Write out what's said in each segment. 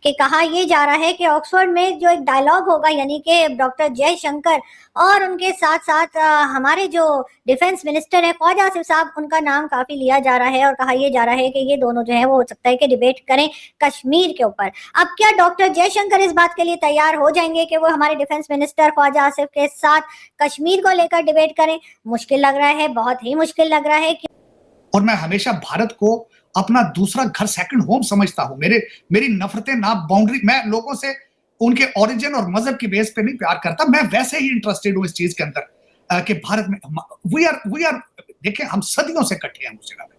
कि कहा ये जा रहा है कि ऑक्सफोर्ड में जो एक डायलॉग होगा, यानी कि डॉक्टर जयशंकर और उनके साथ साथ हमारे जो डिफेंस मिनिस्टर है ख्वाजा आसिफ साहब, उनका नाम काफी लिया जा रहा है और कहा यह जा रहा है कि ये दोनों जो है वो हो सकता है कि डिबेट करें कश्मीर के ऊपर। अब क्या डॉक्टर जयशंकर इस बात के लिए तैयार हो जाएंगे कि वो हमारे डिफेंस मिनिस्टर ख्वाजा आसिफ के साथ कश्मीर को लेकर डिबेट करें? मुश्किल लग रहा है, बहुत ही मुश्किल लग रहा है। और मैं हमेशा भारत को अपना दूसरा घर, सेकंड होम समझता हूं। मेरी नफरतें ना बाउंड्री, मैं लोगों से उनके ओरिजिन और मजहब की बेस पे नहीं प्यार करता, मैं वैसे ही इंटरेस्टेड हूं इस चीज के अंदर कि भारत में वी आर देखें, हम सदियों से इकट्ठे हैं उस जगह पे।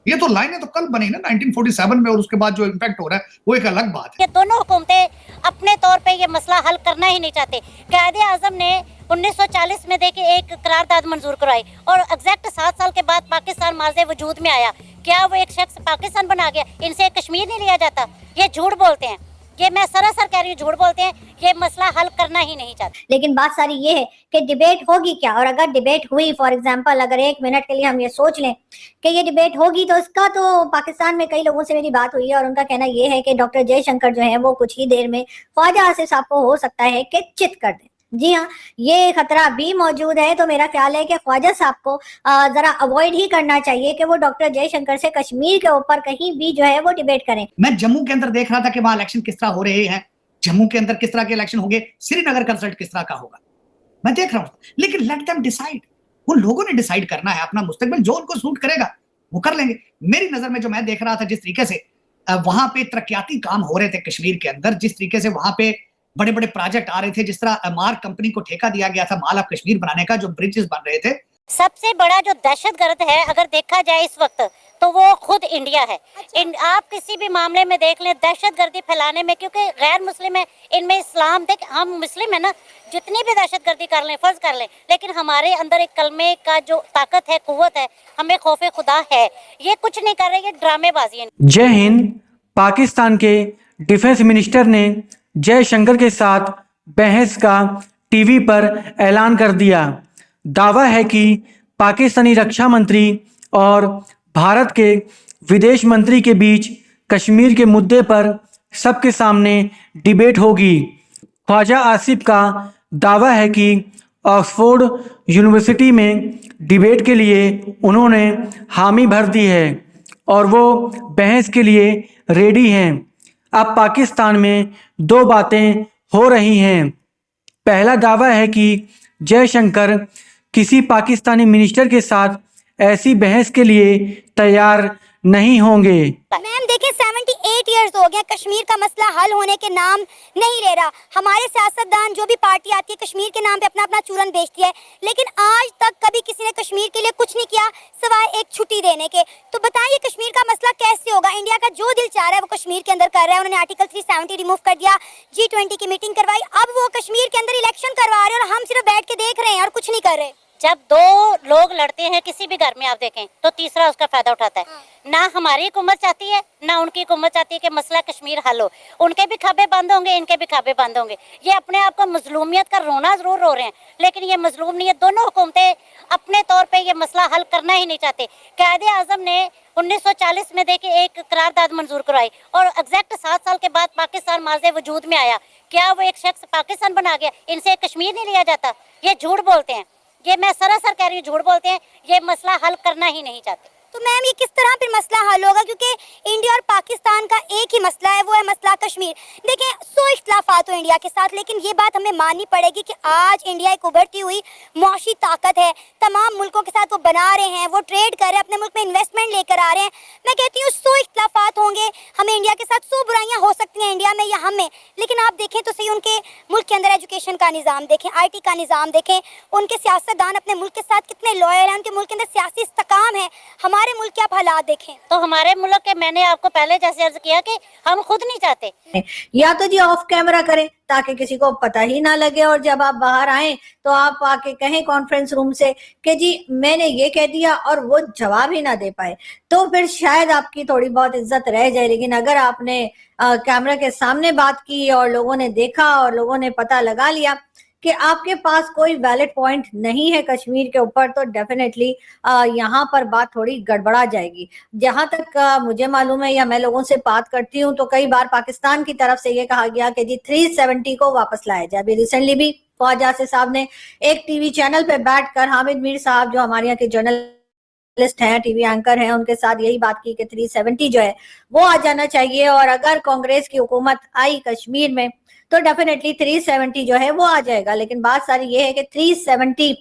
ये तो लाइनें तो कल बनी ना 1947 में, और उसके बाद जो इम्पैक्ट हो रहा है वो एक अलग बात है। ये दोनों हुकूमतें अपने तौर पे ये मसला हल करना ही नहीं चाहते। कायदे आजम ने 1940 में देखिए एक करारदाद मंजूर करवाई और एग्जैक्ट 7 साल के बाद पाकिस्तान माज़े वजूद में आया। क्या वो एक शख्स पाकिस्तान बना गया? इनसे कश्मीर नहीं लिया जाता? ये झूठ बोलते हैं, ये मैं सरासर कह रही हूँ, झूठ बोलते हैं। ये मसला हल करना ही नहीं चाहते। लेकिन बात सारी ये है कि डिबेट होगी क्या, और अगर डिबेट हुई, फॉर एग्जांपल अगर 1 मिनट के लिए हम ये सोच लें कि ये डिबेट होगी, तो इसका तो पाकिस्तान में कई लोगों से मेरी बात हुई है और उनका कहना ये है कि डॉक्टर जयशंकर जो है वो कुछ ही देर में ख्वाजा आसिफ साहब को हो सकता है कि चित कर दें। जी हाँ, ये खतरा भी मौजूद है। तो मेरा ख्याल है कि ख्वाजा साहब को जरा अवॉइड ही करना चाहिए कि वो डॉक्टर जयशंकर से कश्मीर के ऊपर कहीं भी जो है वो डिबेट करें। मैं जम्मू के अंदर देख रहा था कि वहां इलेक्शन किस तरह हो रहे हैं, जम्मू के अंदर किस तरह के इलेक्शन होंगे, श्रीनगर का रिजल्ट किस तरह का होगा, मैं देख रहा हूं। लेकिन लेट देम डिसाइड, उन लोगों ने डिसाइड करना है अपना मुस्तकबिल, जो उनको सूट करेगा वो कर लेंगे। मेरी नजर में जो मैं देख रहा था, जिस तरीके से वहां पे तरक्याती काम हो रहे थे कश्मीर के अंदर, जिस तरीके से वहां पे बड़े बड़े प्रोजेक्ट आ रहे थे, जिस तरह मार्क कंपनी को ठेका दिया गया था माल ऑफ कश्मीर बनाने का, जो ब्रिजेस बन रहे थे। सबसे बड़ा जो दहशतगर्द है अगर देखा जाए इस वक्त, तो वो खुद इंडिया है। आप किसी भी मामले में देख लें, दहशतगर्दी फैलाने में, क्योंकि गैर मुस्लिम है, इनमें इस्लाम, देख हम मुस्लिम है ना, जितनी भी दहशतगर्दी कर लें, फर्ज कर लें, लेकिन हमारे अंदर एक कलमे का जो ताकत है, कुव्वत है, हमें खौफे खुदा है। ये कुछ नहीं कर रहे, ये ड्रामेबाजी है। जय हिंद। पाकिस्तान के डिफेंस मिनिस्टर ने जयशंकर के साथ बहस का टीवी पर ऐलान कर दिया। दावा है कि पाकिस्तानी रक्षा मंत्री और भारत के विदेश मंत्री के बीच कश्मीर के मुद्दे पर सबके सामने डिबेट होगी। ख्वाजा आसिफ का दावा है कि ऑक्सफोर्ड यूनिवर्सिटी में डिबेट के लिए उन्होंने हामी भर दी है और वो बहस के लिए रेडी हैं। अब पाकिस्तान में दो बातें हो रही हैं। पहला दावा है कि जयशंकर किसी पाकिस्तानी मिनिस्टर के साथ ऐसी बहस के लिए तैयार नहीं होंगे। मैम देखिए, 78 ईयर्स हो गए, कश्मीर का मसला हल होने के नाम नहीं ले रहा। हमारे सियासतदान, जो भी पार्टी आती है, कश्मीर के नाम पे अपना अपना चूरन बेचती है, लेकिन आज तक कभी किसी ने कश्मीर के लिए कुछ नहीं किया सिवाय एक छुट्टी देने के। तो बताइए कश्मीर का मसला कैसे होगा? इंडिया का जो दिल चाह रहा है वो कश्मीर के अंदर कर रहा है। उन्होंने आर्टिकल 370 रिमूव कर दिया, G20 की मीटिंग करवाई, अब वो कश्मीर के अंदर इलेक्शन करवा रहे हैं और हम सिर्फ बैठ के देख रहे हैं और कुछ नहीं कर रहे। जब दो लोग लड़ते हैं किसी भी घर में, आप देखें, तो तीसरा उसका फायदा उठाता है। ना हमारी हुकूमत चाहती है, ना उनकी हुकूमत चाहती है कि मसला कश्मीर हल हो। उनके भी खाबे बंद होंगे, इनके भी खाबे बंद होंगे। ये अपने आप को मजलूमियत का रोना जरूर रो रहे हैं, लेकिन ये मजलूम नहीं है। दोनों हुकूमतें अपने तौर पे ये मसला हल करना ही नहीं चाहते। कायदे आजम ने 1940 में देखिए एक करारदाद मंजूर करवाई और एग्जैक्ट 7 साल के बाद पाकिस्तान माज़े वजूद में आया। क्या वो एक शख्स पाकिस्तान बना गया? इनसे कश्मीर नहीं लिया जाता? ये झूठ बोलते हैं, ये मैं सरासर कह रही हूँ, झूठ बोलते हैं। ये मसला हल करना ही नहीं चाहते। तो मैम ये किस तरह फिर मसला हल होगा? क्योंकि इंडिया और पाकिस्तान का एक ही मसला है, वो है मसला कश्मीर। देखिए 100 इख्तलाफात हो इंडिया के साथ, लेकिन ये बात हमें माननी पड़ेगी कि आज इंडिया एक उभरती हुई मुआशी ताकत है। तमाम मुल्कों के साथ वो बना रहे हैं, वो ट्रेड कर रहे हैं, अपने मुल्क में इन्वेस्टमेंट लेकर आ रहे हैं। मैं कहती हूँ 100 इख्तलाफात होंगे, हमें इंडिया के साथ 100 बुराइयाँ हो सकती हैं इंडिया में या हमें, लेकिन आप देखें तो सही, उनके मुल्क के अंदर एजुकेशन का निज़ाम देखें, IT का निज़ाम देखें, उनके सियासतदान अपने मुल्क के साथ कितने लॉयल हैं, उनके मुल्क के अंदर सियासी इस्तेकाम है। हमारे मुल्क के आप हालात देखें तो हमारे मुल्क के, मैंने आपको पहले जैसे अर्ज किया कि हम खुद नहीं चाहते। या तो जी ऑफ कैमरा करें ताकि किसी को पता ही ना लगे, और जब आप बाहर आए तो आप आके कहें कॉन्फ्रेंस रूम से कि जी मैंने ये कह दिया, और वो जवाब ही ना दे पाए, तो फिर शायद आपकी थोड़ी बहुत इज्जत रह जाए। लेकिन अगर आपने कैमरा के सामने बात की और लोगों ने देखा और लोगों ने पता लगा लिया कि आपके पास कोई वैलिड पॉइंट नहीं है कश्मीर के ऊपर, तो डेफिनेटली यहाँ पर बात थोड़ी गड़बड़ा जाएगी। जहां तक मुझे मालूम है या मैं लोगों से बात करती हूँ तो कई बार पाकिस्तान की तरफ से ये कहा गया कि जी 370 को वापस लाया जाए। अभी रिसेंटली भी फवाद यासिर साहब ने एक टीवी चैनल पे बैठकर हामिद मीर साहब जो हमारे यहाँ के जर्नलिस्ट हैं, टीवी एंकर हैं, उनके साथ यही बात की कि 370 जो है वो आ जाना चाहिए, और अगर कांग्रेस की हुकूमत आई कश्मीर में तो डेफिनेटली 370 जो है वो आ जाएगा। लेकिन बात सारी ये है कि 370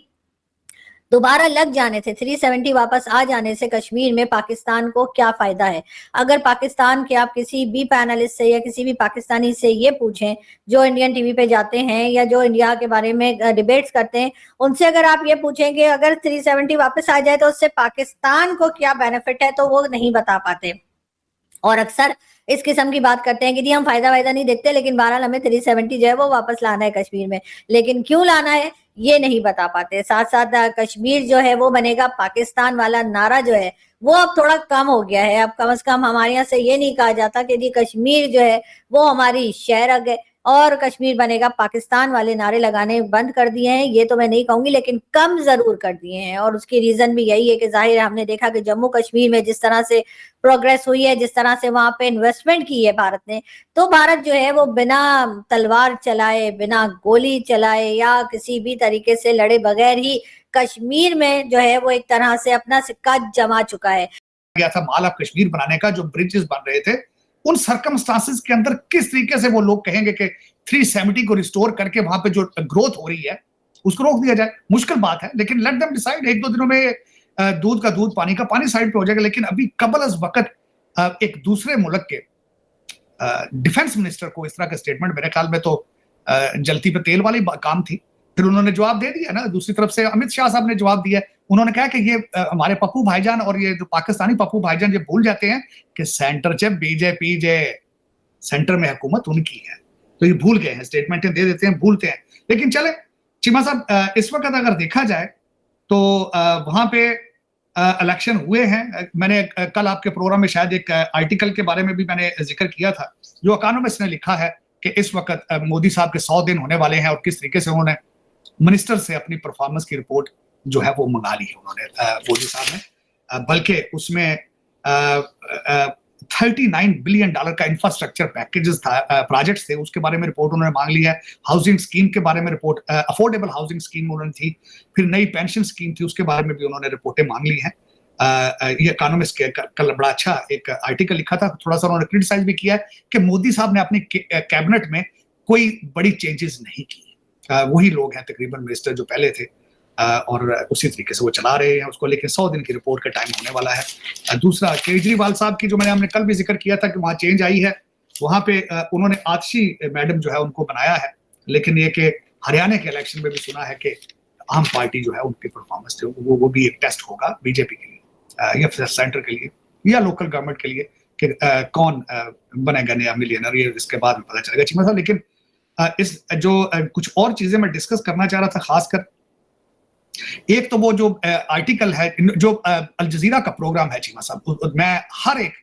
दोबारा लग जाने से, 370 वापस आ जाने से कश्मीर में पाकिस्तान को क्या फायदा है। अगर पाकिस्तान के आप किसी भी पैनलिस्ट से या किसी भी पाकिस्तानी से ये पूछें जो इंडियन टीवी पे जाते हैं या जो इंडिया के बारे में डिबेट्स करते हैं, उनसे अगर आप ये पूछेंगे अगर 370 वापस आ जाए तो उससे पाकिस्तान को क्या बेनिफिट है, तो वो नहीं बता पाते। और अक्सर इस किस्म की बात करते हैं कि जी हम फायदा नहीं देखते, लेकिन बहरहाल हमें 370 जो है वो वापस लाना है कश्मीर में, लेकिन क्यों लाना है ये नहीं बता पाते। साथ साथ कश्मीर जो है वो बनेगा पाकिस्तान वाला नारा जो है वो अब थोड़ा कम हो गया है। अब कम से कम हमारे यहाँ से ये नहीं कहा जाता कि जी कश्मीर जो है वो हमारी शहरग है और कश्मीर बनेगा पाकिस्तान वाले नारे लगाने बंद कर दिए हैं। ये तो मैं नहीं कहूंगी, लेकिन कम जरूर कर दिए हैं। और उसकी रीजन भी यही है कि जाहिर है हमने देखा कि जम्मू कश्मीर में जिस तरह से प्रोग्रेस हुई है, जिस तरह से वहां पे इन्वेस्टमेंट की है भारत ने, तो भारत जो है वो बिना तलवार चलाए, बिना गोली चलाए या किसी भी तरीके से लड़े बगैर ही कश्मीर में जो है वो एक तरह से अपना सिक्का जमा चुका है। गया था माल ऑफ कश्मीर बनाने का, जो ब्रिजेस बन रहे थे, उन सर्कमस्टांसेस के अंदर किस तरीके से वो लोग कहेंगे कि 370 को रिस्टोर करके वहां पे जो ग्रोथ हो रही है उसको रोक दिया जाए। मुश्किल बात है, लेकिन लेट देम डिसाइड। एक दो दिनों में दूध का दूध पानी का पानी साइड पे हो जाएगा। लेकिन अभी कबल अज वक्त एक दूसरे मुल्क के डिफेंस मिनिस्टर को इस तरह का स्टेटमेंट, मेरे ख्याल में तो जलती पे तेल वाली काम थी, फिर उन्होंने जवाब दे दिया ना। दूसरी तरफ से अमित शाह साहब ने जवाब दिया, उन्होंने कहा कि ये हमारे पप्पू भाईजान और ये जो पाकिस्तानी पप्पू भाईजान ये भूल जाते हैं कि सेंटर च बीजेपी जे सेंटर में हुकूमत उनकी है, तो ये भूल गए हैं, स्टेटमेंटें दे देते हैं, भूलते हैं। लेकिन चले चीमा साहब, इस वक्त अगर देखा जाए तो वहां पे इलेक्शन हुए हैं। मैंने कल आपके प्रोग्राम में शायद एक आर्टिकल के बारे में भी मैंने जिक्र किया था, जो इकोनॉमिस्ट ने लिखा है कि इस वक्त मोदी साहब के 100 दिन होने वाले हैं और किस तरीके से उन्होंने मिनिस्टर से अपनी परफॉर्मेंस की रिपोर्ट जो है वो मंगा ली है उन्होंने, मोदी साहब ने। बल्कि उसमें 39 बिलियन डॉलर का इंफ्रास्ट्रक्चर पैकेजेस था, प्रोजेक्ट्स थे, उसके बारे में रिपोर्ट उन्होंने मांग ली है। हाउसिंग स्कीम के बारे में रिपोर्ट, अफोर्डेबल हाउसिंग स्कीम उन्होंने थी, फिर नई पेंशन स्कीम थी, उसके बारे में भी उन्होंने रिपोर्टें मांग ली हैं। ये इकोनॉमिस्ट के कल बड़ा अच्छा एक आर्टिकल लिखा था, थोड़ा सा उन्होंने क्रिटिसाइज भी किया है कि मोदी साहब ने अपनी कैबिनेट में कोई बड़ी चेंजेस नहीं की। वही लोग हैं तकरीबन मिनिस्टर जो पहले थे, और उसी तरीके से वो चला रहे हैं उसको। लेकिन 100 दिन की रिपोर्ट का टाइम होने वाला है। दूसरा, केजरीवाल साहब की जो हमने कल भी जिक्र किया था कि वहाँ चेंज आई है, वहाँ पे उन्होंने आतिशी मैडम जो है उनको बनाया है। लेकिन ये कि हरियाणा के इलेक्शन में भी सुना है कि आम पार्टी जो है उनकी परफॉर्मेंस वो भी एक टेस्ट होगा बीजेपी के लिए या फिर सेंटर के लिए या लोकल गवर्नमेंट के लिए कि कौन बनेगा नया मिलियनर, ये इसके बाद में पता चलेगा चीमा साहब। लेकिन इस जो कुछ और चीजें मैं डिस्कस करना चाह रहा था, खासकर एक तो वो जो आर्टिकल है, जो अल जजीरा का प्रोग्राम है चीमा साहब, मैं हर एक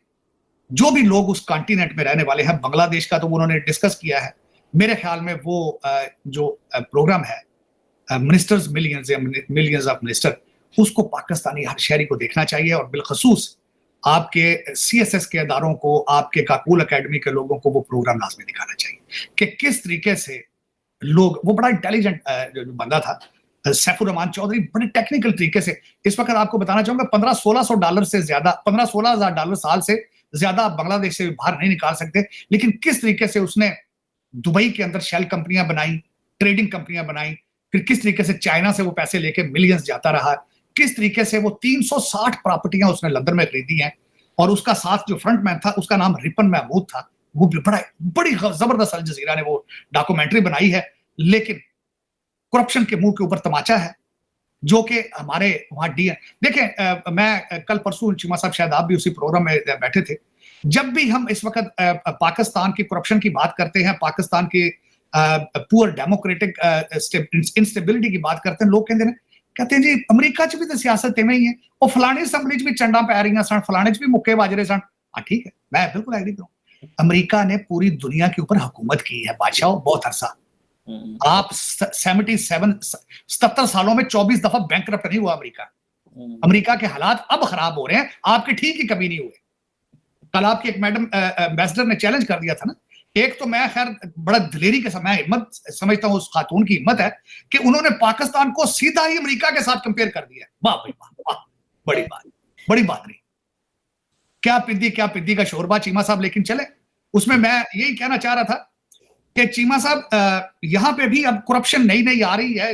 जो भी लोग उस कॉन्टिनेंट में रहने वाले हैं, बांग्लादेश का तो उन्होंने डिस्कस किया है। मेरे ख्याल में वो जो प्रोग्राम है मिनिस्टर्स मिलियंस ऑफ मिनिस्टर, उसको पाकिस्तानी हर शहरी को देखना चाहिए, और बिलखसूस आपके CSS के इदारों को, आपके काकूल अकेडमी के लोगों को वो प्रोग्राम लाजमी दिखाना चाहिए कि किस तरीके से लोग, वो बड़ा इंटेलिजेंट बंदा था सैफुर रहमान चौधरी, बड़े टेक्निकल तरीके से, इस वक्त आपको बताना चाहूंगा $1500-1600 से ज्यादा, $15,000-16,000 साल से ज्यादा आप बांग्लादेश से बाहर नहीं निकाल सकते। लेकिन किस तरीके से उसने दुबई के अंदर शेल कंपनियां बनाई, ट्रेडिंग कंपनियां बनाई, फिर किस तरीके से चाइना से वो पैसे लेके मिलियंस जाता रहा, किस तरीके से वो 360 प्रॉपर्टियां उसने लंदन में खरीदी हैं, और उसका साथ जो फ्रंटमैन था उसका नाम रिपन महमूद था। वो भी बड़ी जबरदस्त अल जजीरा ने वो डॉक्यूमेंट्री बनाई है। लेकिन करप्शन के मुंह के ऊपर तमाचा है, जो कि हमारे वहां देखें, मैं कल परसों चीमा साहब, शायद आप भी उसी प्रोग्राम में बैठे थे, जब भी हम इस वक्त पाकिस्तान की करप्शन की बात करते हैं, पाकिस्तान की पुअर डेमोक्रेटिक इंस्टेबिलिटी की बात करते हैं, लोग कहते हैं जी अमरीका च भी तो सियासत इवें ही है, और फलानी असैम्बली च भी चंडा पै रही सन, फलाने च भी मुक्के बज रहे सन। हाँ ठीक है, मैं बिल्कुल एग्री करूँ। अमरीका ने पूरी दुनिया के ऊपर हुकूमत की है बादशाह बहुत अरसा, आप 77 सालों में 24 दफा बैंकरप्ट नहीं हुआ अमेरिका। अमेरिका के हालात अब खराब हो रहे हैं, आपके ठीक ही कभी नहीं हुए। कल आपकी एक मैडम एम्बेसडर ने चैलेंज कर दिया था ना, एक तो मैं खैर बड़ा दिलेरी के समय हिम्मत समझता हूं, उस खातून की हिम्मत है कि उन्होंने पाकिस्तान को सीधा ही अमेरिका के साथ कंपेयर कर दिया। वाह भाई वाह, वाह, बड़ी बात रही। क्या पिद्दी का शोरबा चीमा साहब। लेकिन चले, उसमें मैं यही कहना चाह रहा था कि चीमा साहब, यहां पे भी अब करप्शन नई आ रही है।